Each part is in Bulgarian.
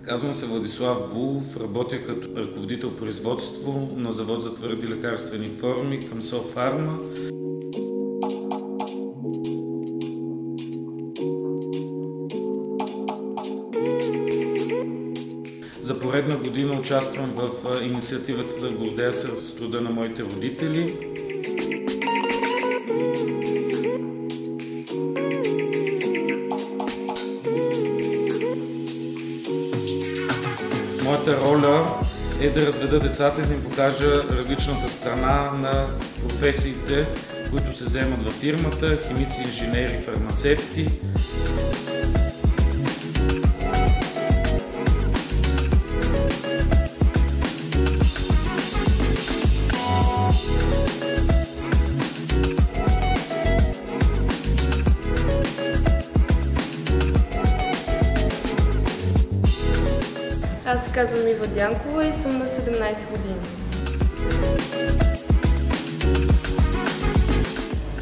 Казвам се Владислав Вулов, работя като ръководител производство на завод за твърди лекарствени форми към Софарма. За поредна година участвам в инициативата "Гордея се с труда на моите родители". Моята роля е да разведа децата и да им покажа различната страна на професиите, които се заемат във фирмата: химици, инженери, фармацевти. Аз се казвам Ива Дянкова и съм на 17 години.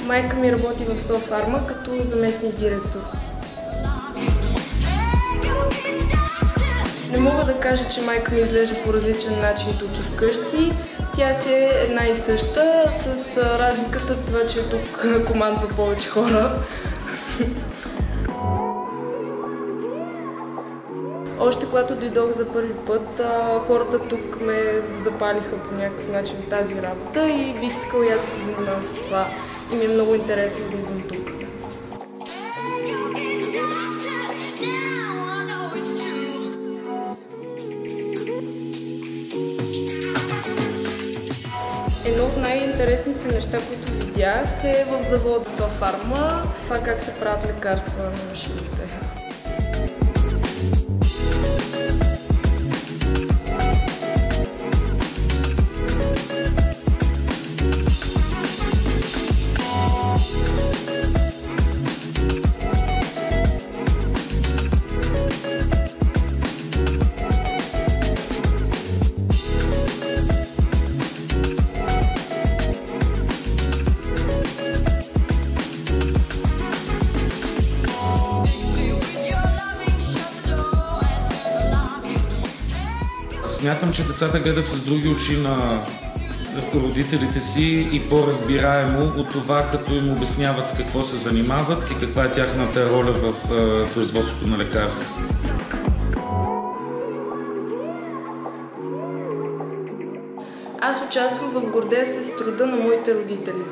Майка ми работи в Софарма като заместник директор. Не мога да кажа, че майка ми изглежда по различен начин тук и вкъщи. Тя си е една и съща, с разликата това, че тук командва повече хора. Още когато дойдох за първи път, хората тук ме запалиха по някакъв начин тази работа и бих искала и аз да се занимавам с това. И ми е много интересно да идвам тук. Едно от най-интересните неща, които видях, е в завода Софарма, това как се правят лекарства на машините. Смятам, че децата гледат с други очи на родителите си и по-разбираемо от това, като им обясняват с какво се занимават и каква е тяхната роля в производството на лекарства. Аз участвам в "Гордея се с труда на моите родители".